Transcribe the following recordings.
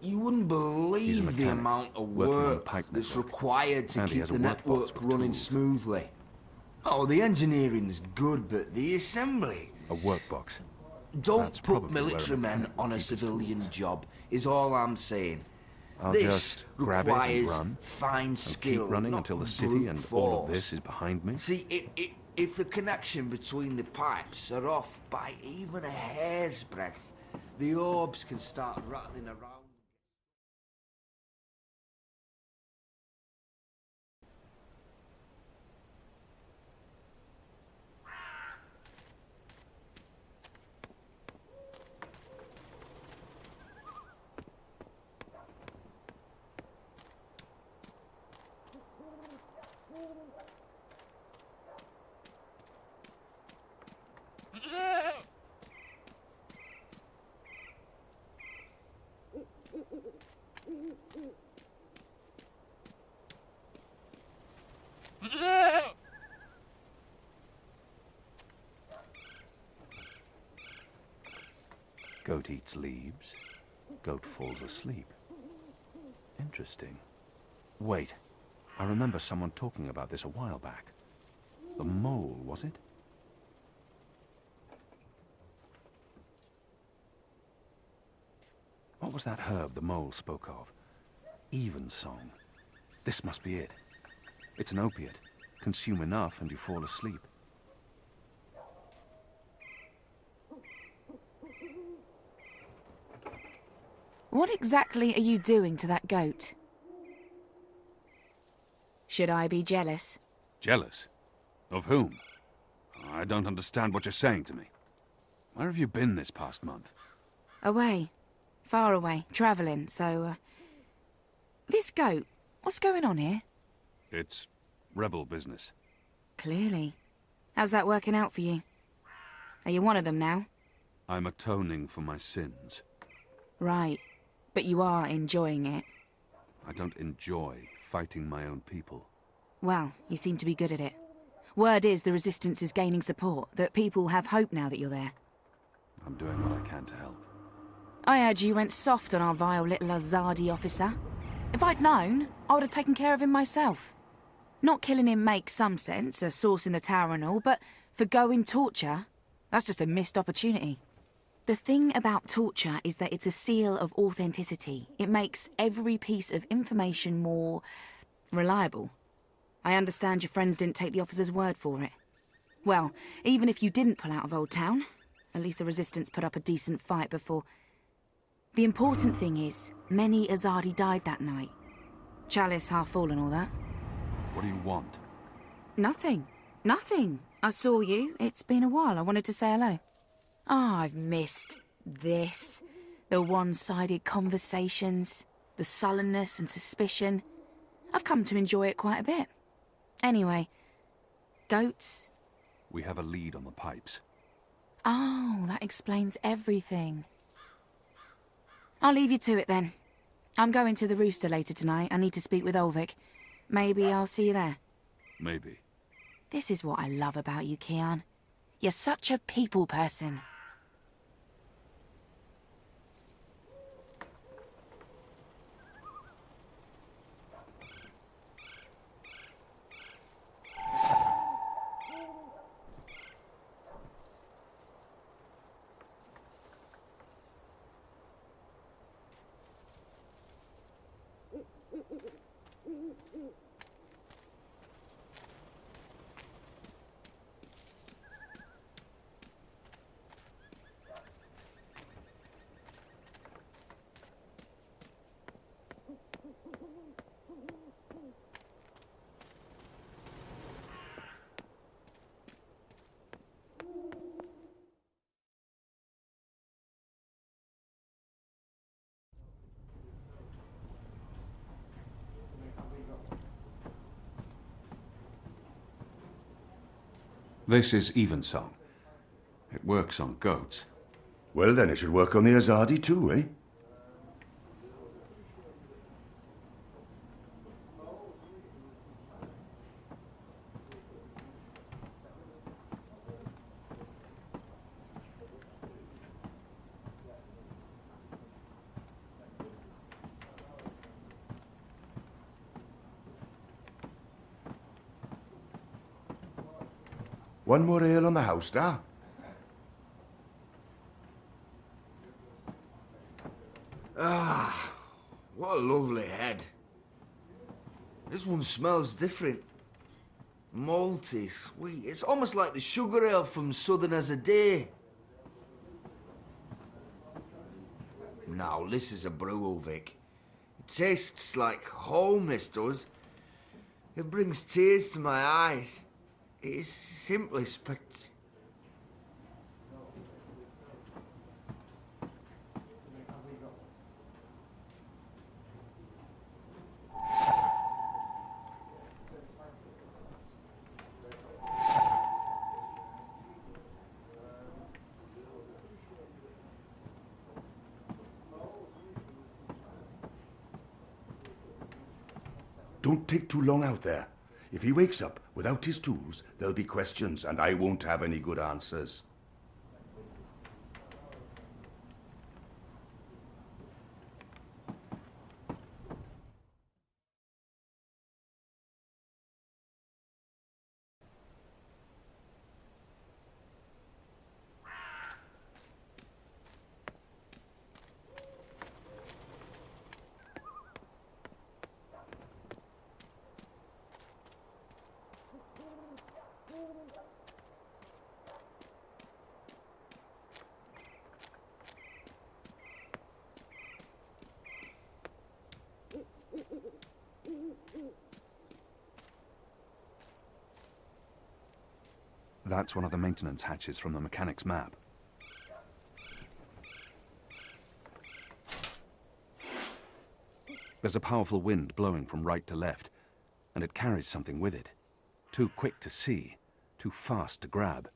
You wouldn't believe the amount of work that's required to keep the network running smoothly. Oh, the engineering's good, but the assembly... A workbox. Don't put military men on a civilian job, is all I'm saying. I'll just grab it and run, fine skill, keep running until the city and all of this is behind me. See, if the connection between the pipes are off by even a hair's breadth, the orbs can start rattling around. Goat eats leaves, goat falls asleep. Interesting. Wait, I remember someone talking about this a while back. The mole, was it? What was that herb the mole spoke of? Evensong. This must be it. It's an opiate. Consume enough and you fall asleep. What exactly are you doing to that goat? Should I be jealous? Jealous? Of whom? I don't understand what you're saying to me. Where have you been this past month? Away. Far away. Travelling, so... This goat, what's going on here? It's rebel business. Clearly. How's that working out for you? Are you one of them now? I'm atoning for my sins. Right. But you are enjoying it. I don't enjoy fighting my own people. Well, you seem to be good at it. Word is the resistance is gaining support, that people have hope now that you're there. I'm doing what I can to help. I heard you went soft on our vile little Azadi officer. If I'd known, I would have taken care of him myself. Not killing him makes some sense, a source in the tower and all, but forgoing torture, that's just a missed opportunity. The thing about torture is that it's a seal of authenticity. It makes every piece of information more reliable. I understand your friends didn't take the officer's word for it. Well, even if you didn't pull out of Old Town, at least the Resistance put up a decent fight before. The important thing is, many Azadi died that night. Chalice half full and all that. What do you want? Nothing. Nothing. I saw you. It's been a while. I wanted to say hello. Oh, I've missed this. The one-sided conversations, the sullenness and suspicion. I've come to enjoy it quite a bit. Anyway, goats? We have a lead on the pipes. Oh, that explains everything. I'll leave you to it then. I'm going to the Rooster later tonight. I need to speak with Ulvik. Maybe I'll see you there. Maybe. This is what I love about you, Kian. You're such a people person. This is Evensong. It works on goats. Well, then it should work on the Azadi too, eh? One more ale on the house, da? Ah, what a lovely head. This one smells different. Malty, sweet. It's almost like the sugar ale from Southern as a Day. Now, this is a brew, Vic. It tastes like home, this does. It brings tears to my eyes. It is simply spectacular. Don't take too long out there. If he wakes up without his tools, there'll be questions, and I won't have any good answers. That's one of the maintenance hatches from the mechanic's map. There's a powerful wind blowing from right to left, and it carries something with it. Too quick to see, too fast to grab.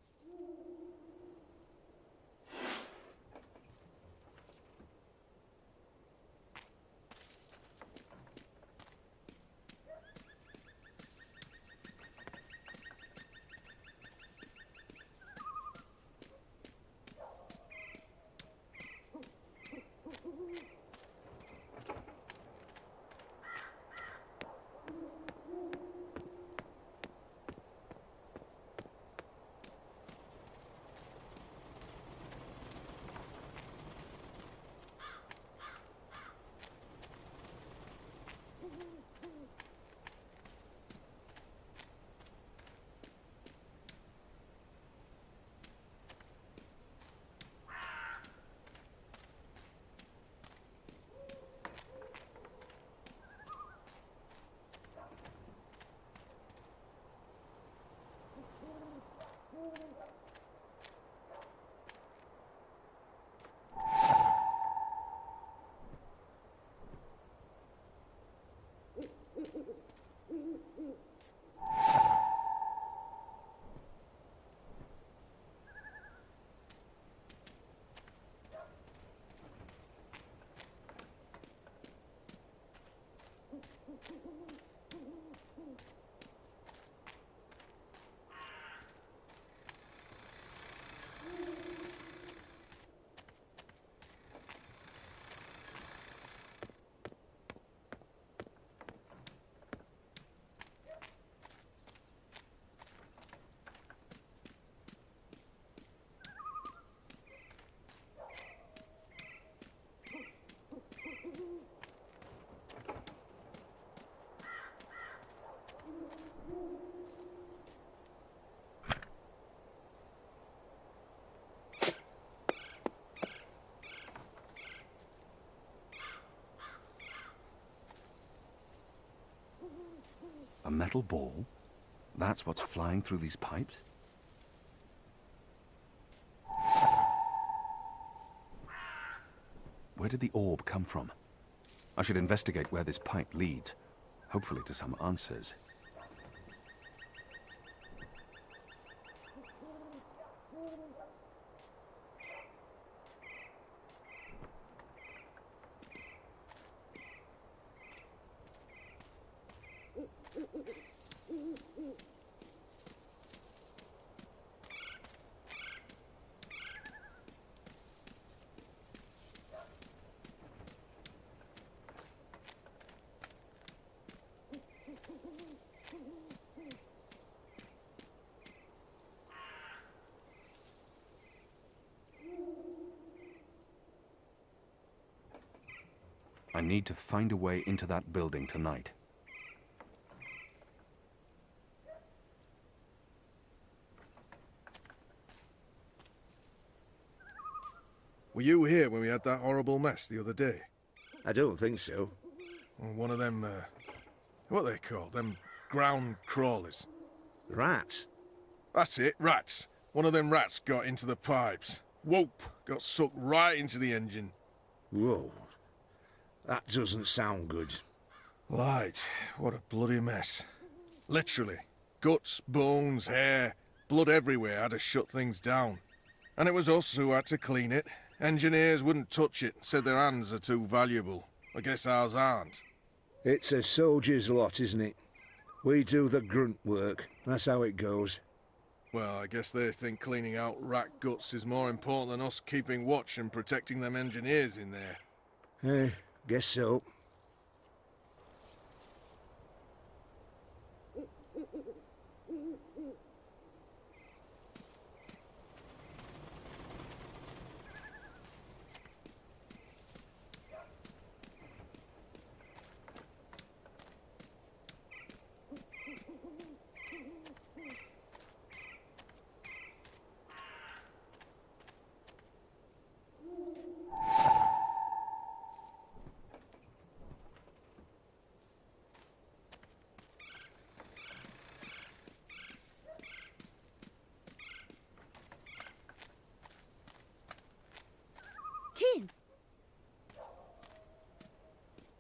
A metal ball? That's what's flying through these pipes? Where did the orb come from? I should investigate where this pipe leads, hopefully to some answers. I need to find a way into that building tonight. Were you here when we had that horrible mess the other day? I don't think so. Or one of them, what are they called? Them ground crawlers. Rats? That's it, rats. One of them rats got into the pipes. Whoop! Got sucked right into the engine. Whoa. That doesn't sound good. Light, what a bloody mess. Literally. Guts, bones, hair, blood everywhere had to shut things down. And it was us who had to clean it. Engineers wouldn't touch it, said their hands are too valuable. I guess ours aren't. It's a soldier's lot, isn't it? We do the grunt work. That's how it goes. Well, I guess they think cleaning out rat guts is more important than us keeping watch and protecting them engineers in there. Guess so.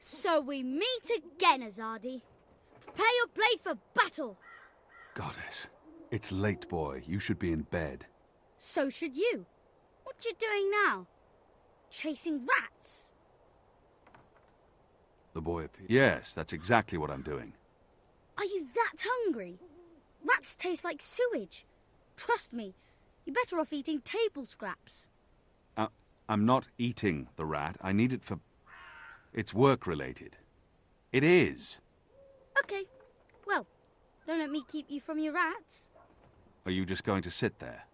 So we meet again, Azadi. Prepare your blade for battle. Goddess, it's late, boy. You should be in bed. So should you. What you doing now? Chasing rats? The boy appeared. Yes, that's exactly what I'm doing. Are you that hungry? Rats taste like sewage. Trust me, you're better off eating table scraps. I'm not eating the rat. I need it for... It's work-related. It is. Okay, well, don't let me keep you from your rats. Are you just going to sit there?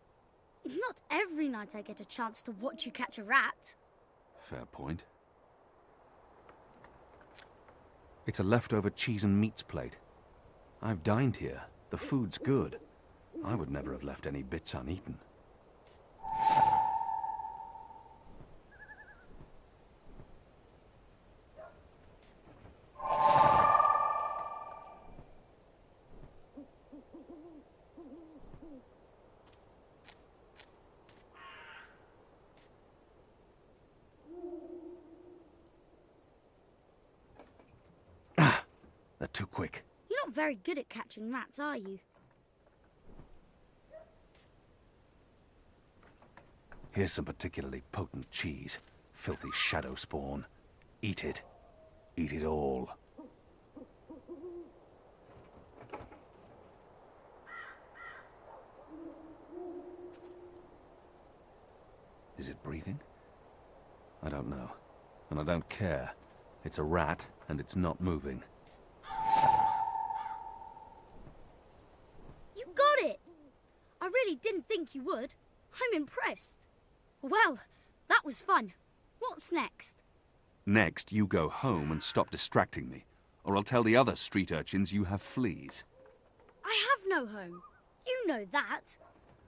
It's not every night I get a chance to watch you catch a rat. Fair point. It's a leftover cheese and meats plate. I've dined here. The food's good. I would never have left any bits uneaten. They're too quick. You're not very good at catching rats, are you? Here's some particularly potent cheese. Filthy shadow spawn. Eat it. Eat it all. Is it breathing? I don't know. And I don't care. It's a rat, and it's not moving. You got it! I really didn't think you would. I'm impressed. Well, that was fun. What's next? Next, you go home and stop distracting me, or I'll tell the other street urchins you have fleas. I have no home. You know that.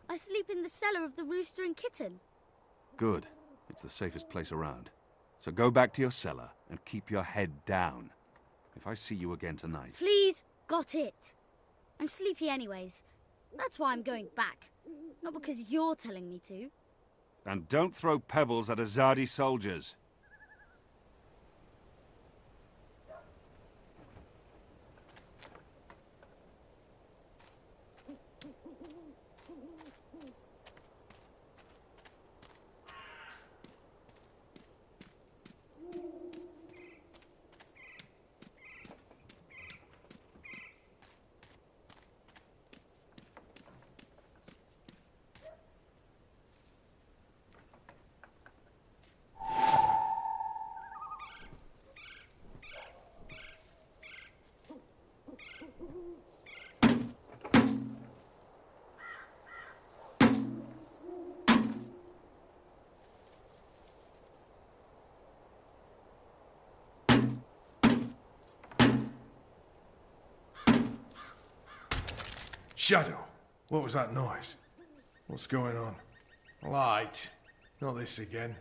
I sleep in the cellar of the Rooster and Kitten. Good. It's the safest place around. So go back to your cellar and keep your head down. If I see you again tonight... Please, got it. I'm sleepy anyways. That's why I'm going back. Not because you're telling me to. And don't throw pebbles at Azadi soldiers. Shadow, what was that noise? What's going on? Light. Not this again.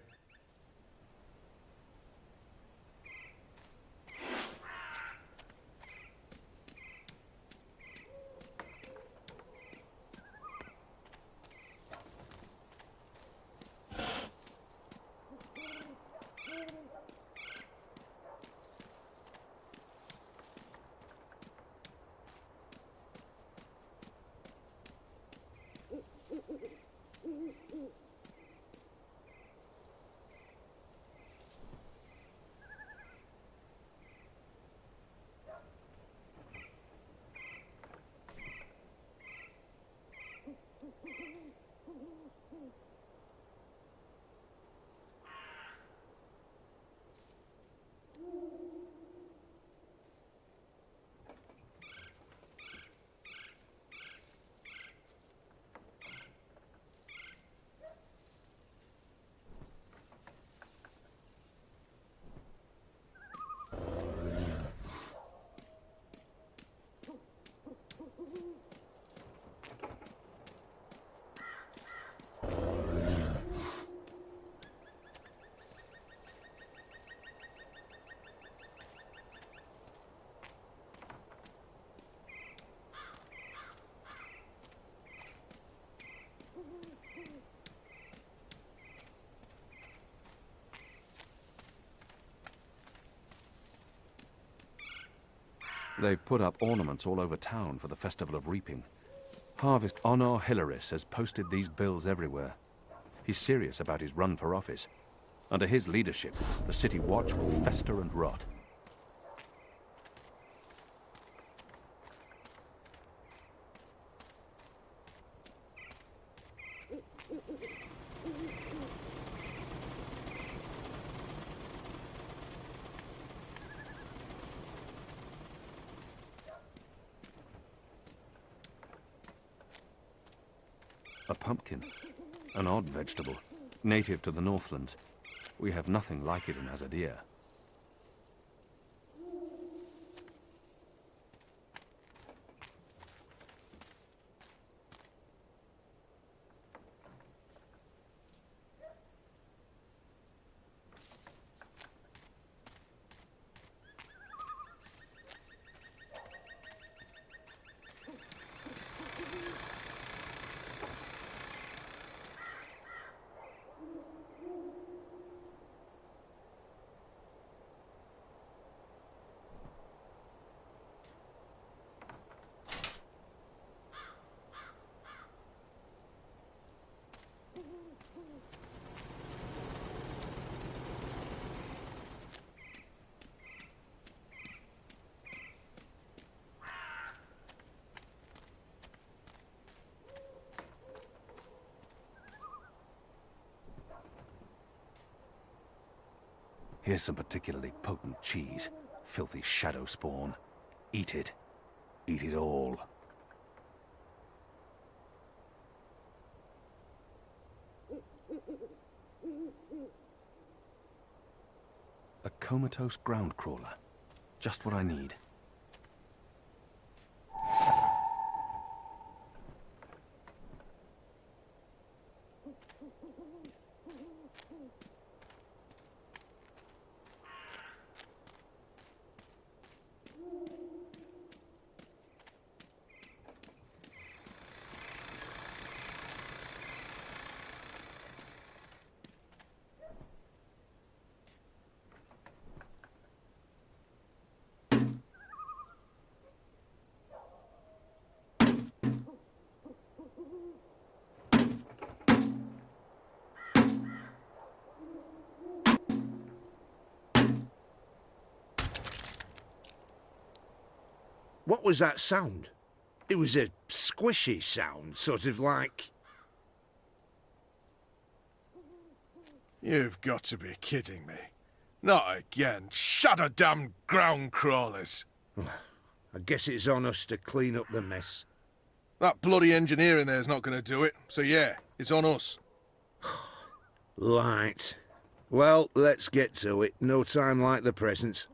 They've put up ornaments all over town for the Festival of Reaping. Harvest Honor Hilaris has posted these bills everywhere. He's serious about his run for office. Under his leadership, the City Watch will fester and rot. A pumpkin, an odd vegetable, native to the Northlands. We have nothing like it in Azadir. Here's some particularly potent cheese. Filthy shadow spawn. Eat it. Eat it all. A comatose ground crawler. Just what I need. What was that sound? It was a squishy sound, sort of like... You've got to be kidding me. Not again. Shadow damn ground crawlers. I guess it's on us to clean up the mess. That bloody engineer in there's not going to do it. So yeah, it's on us. Right. Well, let's get to it. No time like the present.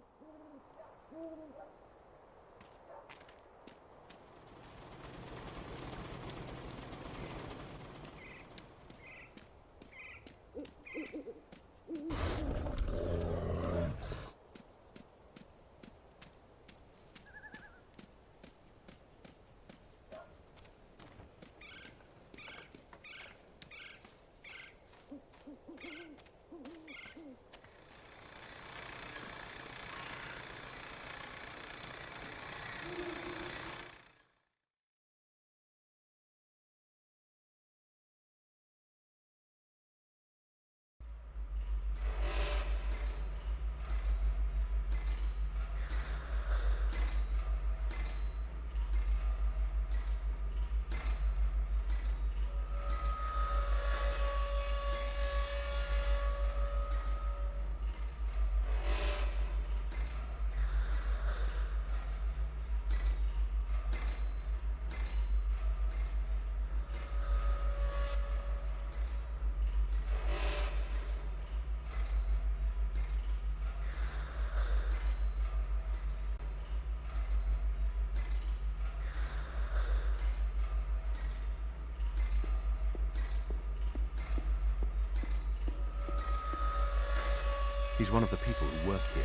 He's one of the people who work here.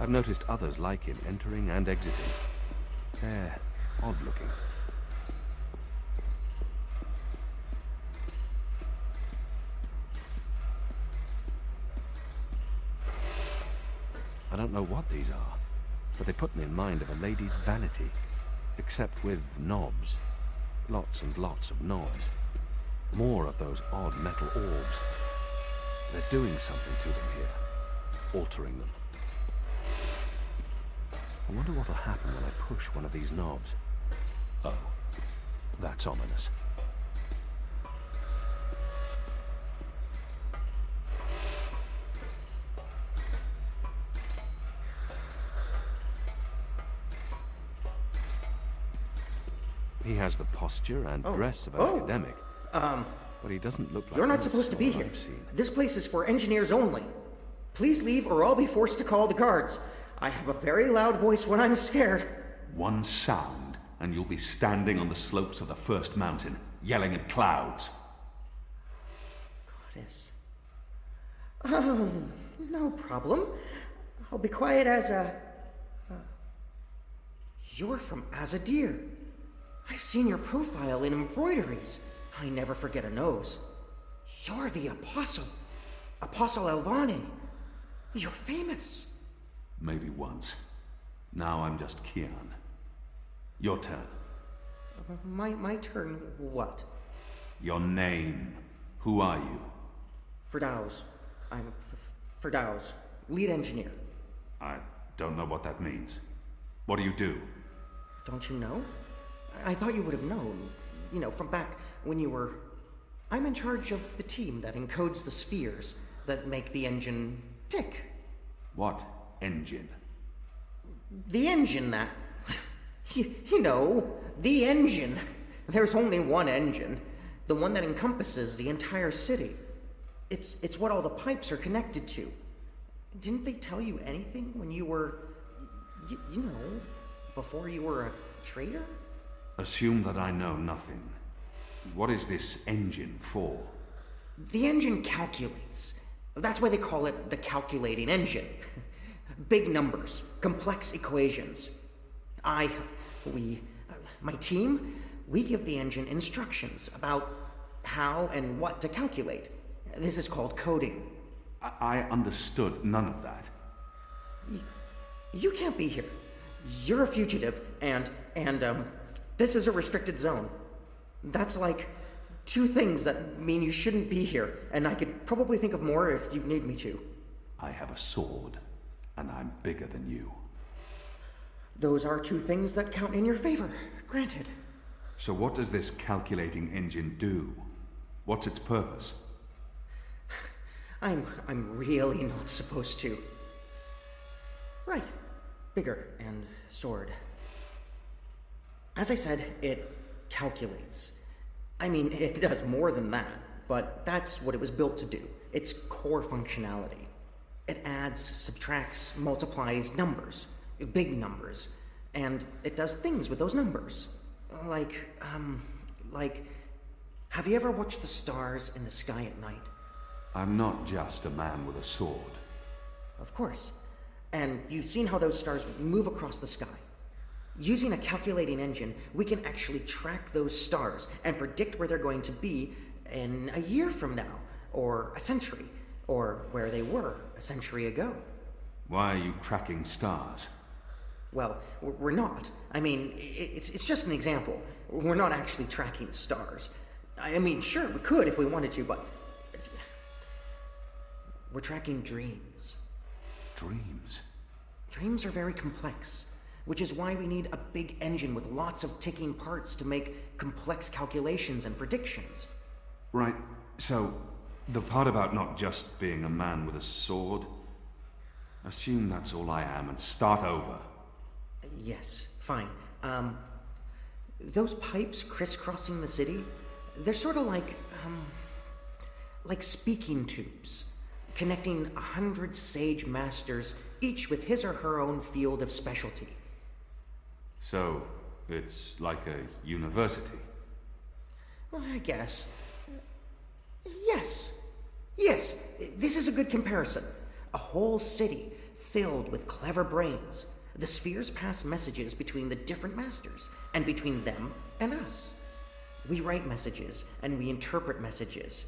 I've noticed others like him entering and exiting. They're odd-looking. I don't know what these are, but they put me in mind of a lady's vanity, except with knobs. Lots and lots of knobs. More of those odd metal orbs. They're doing something to them here, altering them. I wonder what'll happen when I push one of these knobs. Oh, that's ominous. He has the posture and dress of an academic, but he doesn't look like You're not any supposed to be sort here. I've seen. This place is for engineers only. Please leave or I'll be forced to call the guards. I have a very loud voice when I'm scared. One sound, and you'll be standing on the slopes of the first mountain, yelling at clouds. Goddess. No problem. I'll be quiet as a... You're from Azadir. I've seen your profile in embroideries. I never forget a nose. You're the Apostle. Apostle Elvane. You're famous. Maybe once. Now I'm just Kian. Your turn. My turn what? Your name. Who are you? Firdaus. I'm Firdaus, lead engineer. I don't know what that means. What do you do? Don't you know? I thought you would have known. You know, from back when you were... I'm in charge of the team that encodes the spheres that make the engine tick. What engine? The engine that... you know, the engine. There's only one engine. The one that encompasses the entire city. It's what all the pipes are connected to. Didn't they tell you anything when you were... you know, before you were a traitor? Assume that I know nothing. What is this engine for? The engine calculates. That's why they call it the calculating engine. Big numbers, complex equations. My team, we give the engine instructions about how and what to calculate. This is called coding. I understood none of that. You can't be here. You're a fugitive, and this is a restricted zone. That's like two things that mean you shouldn't be here, and I could probably think of more if you need me to. I have a sword, and I'm bigger than you. Those are two things that count in your favor, granted. So what does this calculating engine do? What's its purpose? I'm really not supposed to. Right. Bigger and sword. As I said, it calculates. I mean, it does more than that, but that's what it was built to do. Its core functionality. It adds, subtracts, multiplies numbers. Big numbers. And it does things with those numbers. Like, have you ever watched the stars in the sky at night? I'm not just a man with a sword. Of course. And you've seen how those stars move across the sky. Using a calculating engine, we can actually track those stars and predict where they're going to be in a year from now, or a century, or where they were a century ago. Why are you tracking stars? Well, we're not. I mean, it's just an example. We're not actually tracking stars. I mean, sure, we could if we wanted to, but... we're tracking dreams. Dreams? Dreams are very complex, which is why we need a big engine with lots of ticking parts to make complex calculations and predictions. Right, so the part about not just being a man with a sword, assume that's all I am and start over. Yes, fine. Those pipes crisscrossing the city, they're sort of like speaking tubes, connecting 100 sage masters, each with his or her own field of specialty. So, it's like a university? Well, I guess. Yes. Yes, this is a good comparison. a whole city filled with clever brains. The spheres pass messages between the different masters, and between them and us. We write messages, and we interpret messages.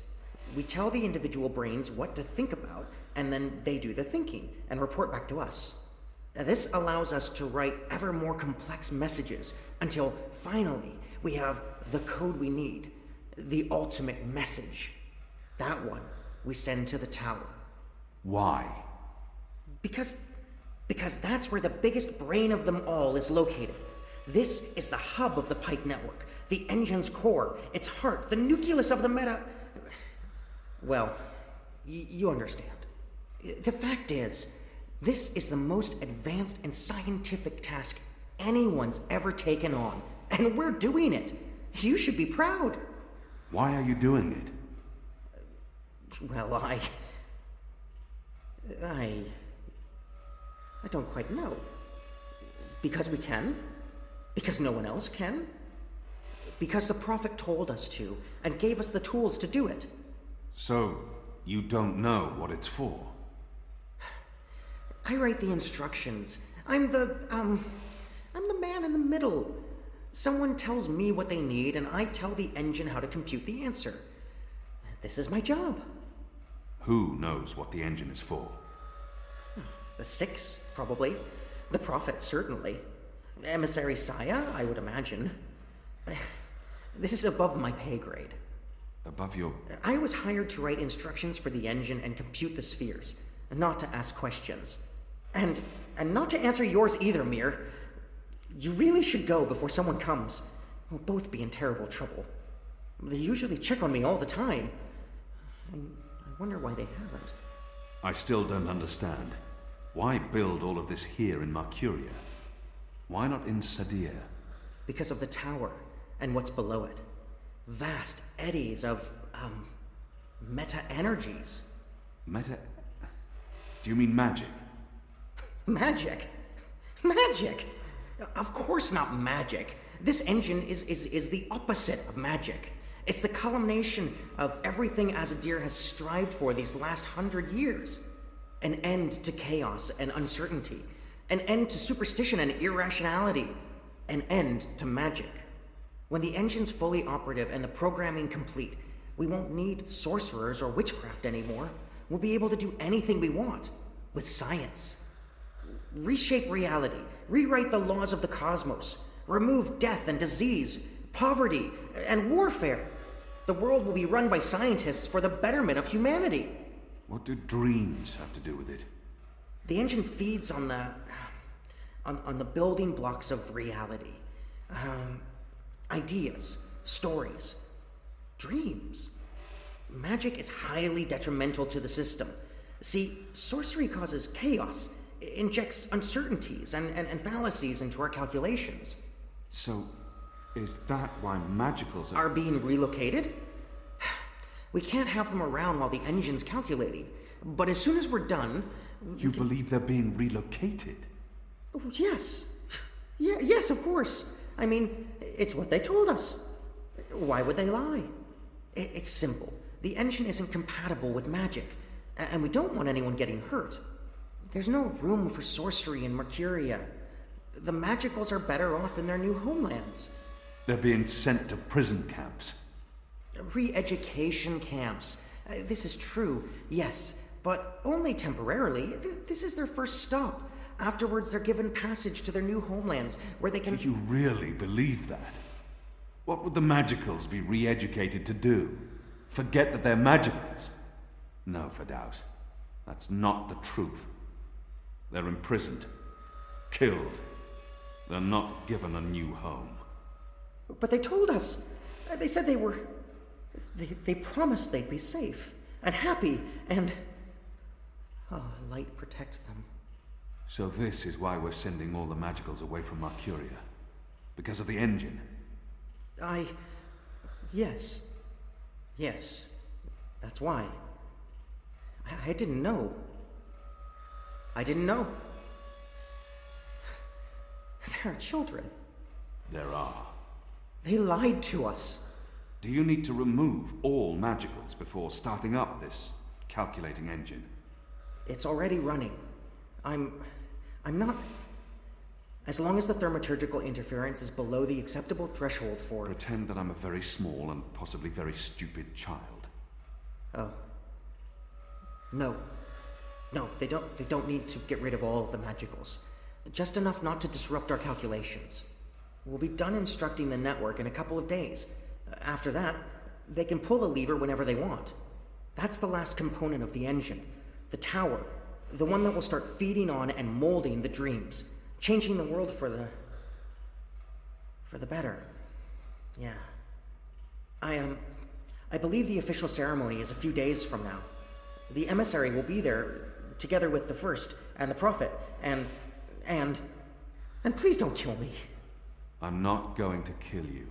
We tell the individual brains what to think about, and then they do the thinking, and report back to us. Now, this allows us to write ever more complex messages, until finally we have the code we need, the ultimate message. That one we send to the tower. Why? Because that's where the biggest brain of them all is located. This is the hub of the Pike network, the engine's core, its heart, the nucleus of the meta... Well, you understand. The fact is, this is the most advanced and scientific task anyone's ever taken on, and we're doing it. You should be proud. Why are you doing it? Well, I don't quite know. Because we can. Because no one else can. Because the Prophet told us to, and gave us the tools to do it. So, you don't know what it's for? I write the instructions. I'm the man in the middle. Someone tells me what they need, and I tell the engine how to compute the answer. This is my job. Who knows what the engine is for? The Six, probably. The Prophet, certainly. Emissary Saya, I would imagine. This is above my pay grade. Above your... I was hired to write instructions for the engine and compute the spheres, not to ask questions. And not to answer yours either, Mir. You really should go before someone comes. We'll both be in terrible trouble. They usually check on me all the time. I wonder why they haven't. I still don't understand. Why build all of this here in Mercuria? Why not in Sadir? Because of the tower and what's below it. Vast eddies of, meta-energies. Meta... Do you mean magic? Magic? Magic? Of course not magic. This engine is the opposite of magic. It's the culmination of everything Azadir has strived for these last 100 years. An end to chaos and uncertainty. An end to superstition and irrationality. An end to magic. When the engine's fully operative and the programming complete, we won't need sorcerers or witchcraft anymore. We'll be able to do anything we want. With science. Reshape reality. Rewrite the laws of the cosmos. Remove death and disease, poverty, and warfare. The world will be run by scientists for the betterment of humanity. What do dreams have to do with it? The engine feeds on the building blocks of reality. Ideas, stories, dreams. Magic is highly detrimental to the system. See, sorcery causes chaos, injects uncertainties and fallacies into our calculations. So, is that why magicals are being relocated? We can't have them around while the engine's calculating. But as soon as we're done... You believe they're being relocated? Oh, yes. Yes, of course. I mean, it's what they told us. Why would they lie? It's simple. The engine isn't compatible with magic, and we don't want anyone getting hurt. There's no room for sorcery in Mercuria. The magicals are better off in their new homelands. They're being sent to prison camps. Re-education camps. This is true, yes, but only temporarily. This is their first stop. Afterwards, they're given passage to their new homelands, where they can... Do you really believe that? What would the magicals be re-educated to do? Forget that they're magicals? No, Firdaus. That's not the truth. They're imprisoned. Killed. They're not given a new home. But they told us. They said they were... They promised they'd be safe and happy and... Oh, light protect them. So this is why we're sending all the magicals away from Mercuria? Because of the engine? Yes. Yes. That's why. I didn't know. I didn't know. There are children. There are. They lied to us. Do you need to remove all magicals before starting up this calculating engine? It's already running. I'm not... As long as the thaumaturgical interference is below the acceptable threshold for... Pretend that I'm a very small and possibly very stupid child. Oh. No. No, they don't need to get rid of all of the magicals. Just enough not to disrupt our calculations. We'll be done instructing the network in a couple of days. After that, they can pull the lever whenever they want. That's the last component of the engine. The tower. The one that will start feeding on and molding the dreams. Changing the world for the better. Yeah. I believe the official ceremony is a few days from now. The emissary will be there, together with the First, and the Prophet, and please don't kill me. I'm not going to kill you.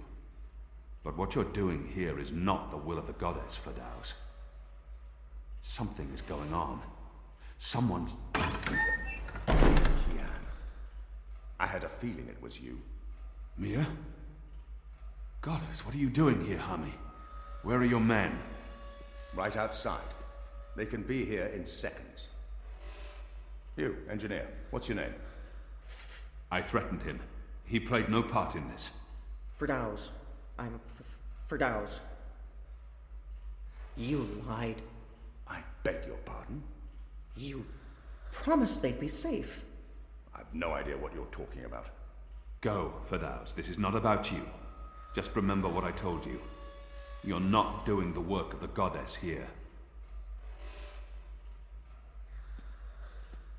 But what you're doing here is not the will of the goddess, Firdaus. Something is going on. Someone's... Kian, I had a feeling it was you. Mia? Goddess, what are you doing here, Hami? Where are your men? Right outside. They can be here in seconds. You, engineer, what's your name? I threatened him. He played no part in this. Firdaus. I'm Firdaus. You lied. I beg your pardon? You promised they'd be safe. I've no idea what you're talking about. Go, Firdaus. This is not about you. Just remember what I told you. You're not doing the work of the goddess here.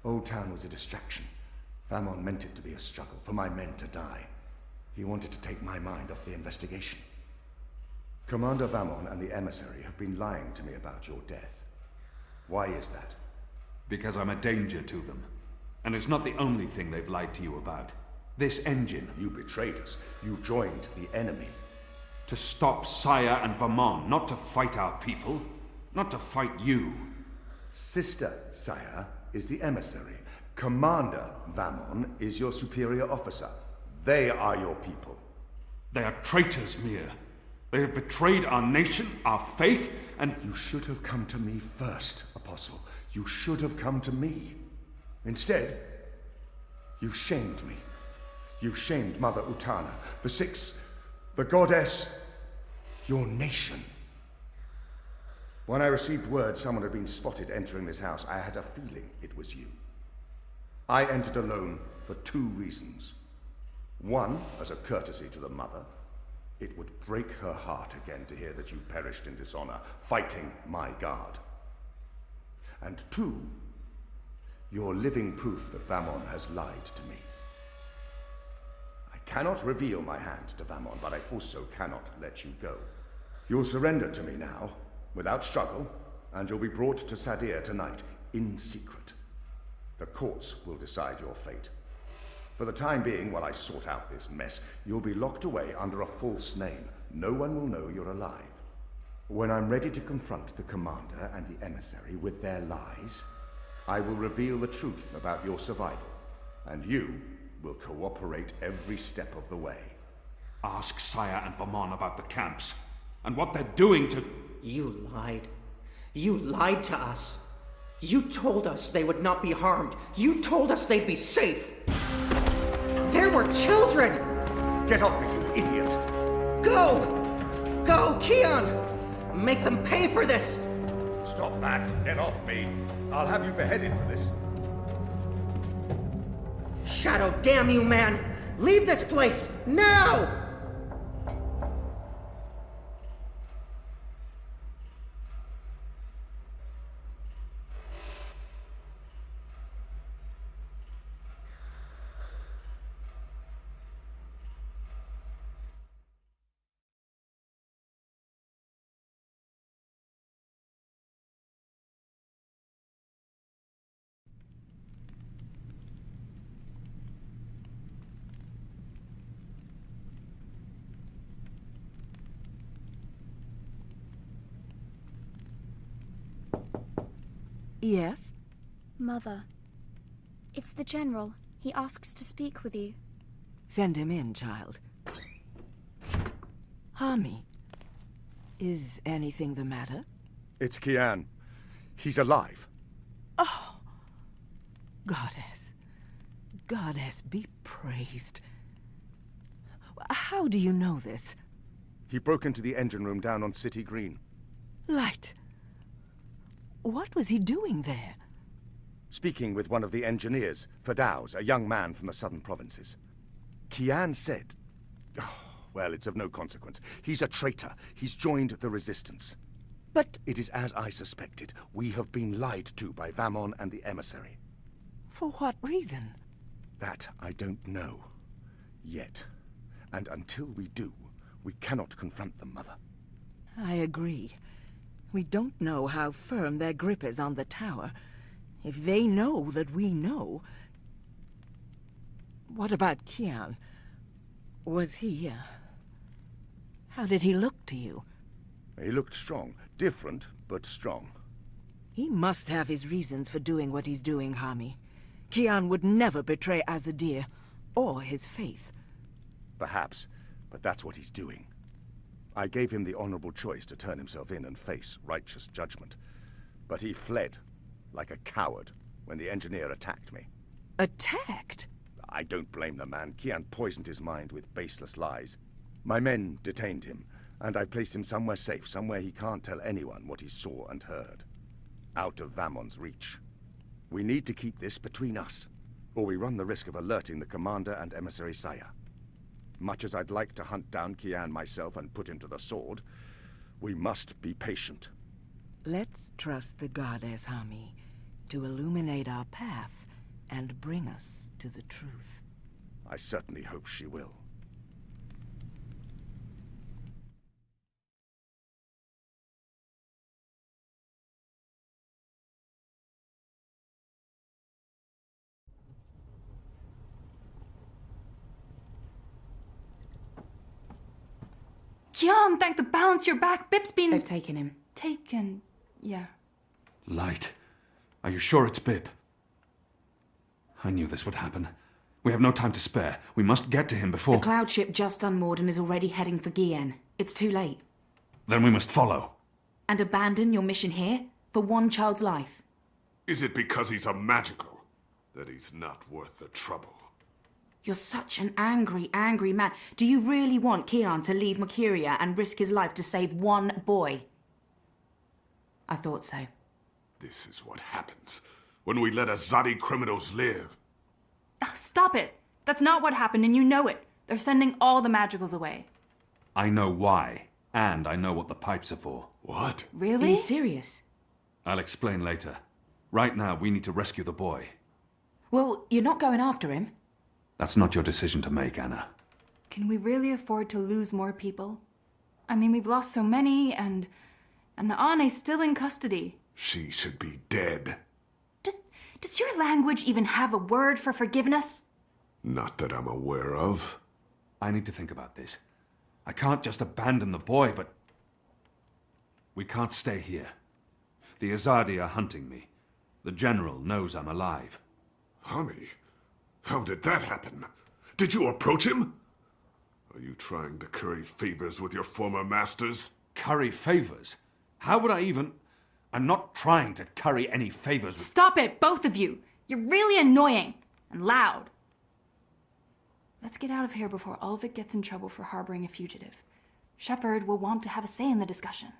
Old Town was a distraction. Vamon meant it to be a struggle, for my men to die. He wanted to take my mind off the investigation. Commander Vamon and the emissary have been lying to me about your death. Why is that? Because I'm a danger to them. And it's not the only thing they've lied to you about. This engine. You betrayed us. You joined the enemy. To stop Saya and Vamon, not to fight our people. Not to fight you. Sister Saya is the emissary. Commander Vamon is your superior officer. They are your people. They are traitors, Mia. They have betrayed our nation, our faith, and... You should have come to me first, Apostle. You should have come to me. Instead, you've shamed me. You've shamed Mother Utana, the Six, the goddess, your nation. When I received word someone had been spotted entering this house, I had a feeling it was you. I entered alone for two reasons. One, as a courtesy to the mother. It would break her heart again to hear that you perished in dishonor, fighting my guard. And two, you're living proof that Vamon has lied to me. I cannot reveal my hand to Vamon, but I also cannot let you go. You'll surrender to me now, without struggle, and you'll be brought to Sadir tonight, in secret. The courts will decide your fate. For the time being, while I sort out this mess, you'll be locked away under a false name. No one will know you're alive. When I'm ready to confront the commander and the emissary with their lies, I will reveal the truth about your survival, and you will cooperate every step of the way. Ask Saya and Vamon about the camps, and what they're doing to... You lied. You lied to us. You told us they would not be harmed. You told us they'd be safe. There were children! Get off me, you idiot! Go! Go, Kian! Make them pay for this! Stop that! Get off me! I'll have you beheaded for this. Shadow, damn you, man! Leave this place, now! Yes? Mother. It's the General. He asks to speak with you. Send him in, child. Hami, is anything the matter? It's Kian. He's alive. Oh, Goddess. Goddess be praised. How do you know this? He broke into the engine room down on City Green. Light. What was he doing there? Speaking with one of the engineers, Firdaus, a young man from the southern provinces. Kian said... Oh, well, it's of no consequence. He's a traitor. He's joined the resistance. But... It is as I suspected. We have been lied to by Vamon and the emissary. For what reason? That I don't know. Yet. And until we do, we cannot confront them, Mother. I agree. We don't know how firm their grip is on the tower. If they know that we know... What about Kian? Was he, How did he look to you? He looked strong. Different, but strong. He must have his reasons for doing what he's doing, Hami. Kian would never betray Azadir, or his faith. Perhaps, but that's what he's doing. I gave him the honorable choice to turn himself in and face righteous judgment. But he fled, like a coward, when the engineer attacked me. Attacked? I don't blame the man. Kian poisoned his mind with baseless lies. My men detained him, and I placed him somewhere safe, somewhere he can't tell anyone what he saw and heard. Out of Vamon's reach. We need to keep this between us, or we run the risk of alerting the commander and emissary Saya. Much as I'd like to hunt down Kian myself and put him to the sword, we must be patient. Let's trust the goddess, Hami, to illuminate our path and bring us to the truth. I certainly hope she will. Kian, thank the balance your back. Bip's been... They've taken him. Taken, yeah. Light. Are you sure it's Bip? I knew this would happen. We have no time to spare. We must get to him before... The cloud ship just unmoored and is already heading for Gien. It's too late. Then we must follow. And abandon your mission here for one child's life. Is it because he's a magical that he's not worth the trouble? You're such an angry, angry man. Do you really want Kian to leave Mercuria and risk his life to save one boy? I thought so. This is what happens when we let Azadi criminals live. Stop it. That's not what happened, and you know it. They're sending all the magicals away. I know why, and I know what the pipes are for. What? Really? Are you serious? I'll explain later. Right now, we need to rescue the boy. Well, you're not going after him. That's not your decision to make, Anna. Can we really afford to lose more people? I mean, we've lost so many, and the Ane's still in custody. She should be dead. Does your language even have a word for forgiveness? Not that I'm aware of. I need to think about this. I can't just abandon the boy, but... We can't stay here. The Azadi are hunting me. The General knows I'm alive. Honey, how did that happen? Did you approach him? Are you trying to curry favors with your former masters? Curry favors? How would I even... I'm not trying to curry any favors with... Stop it, both of you! You're really annoying and loud. Let's get out of here before Ulvik gets in trouble for harboring a fugitive. Shepard will want to have a say in the discussion.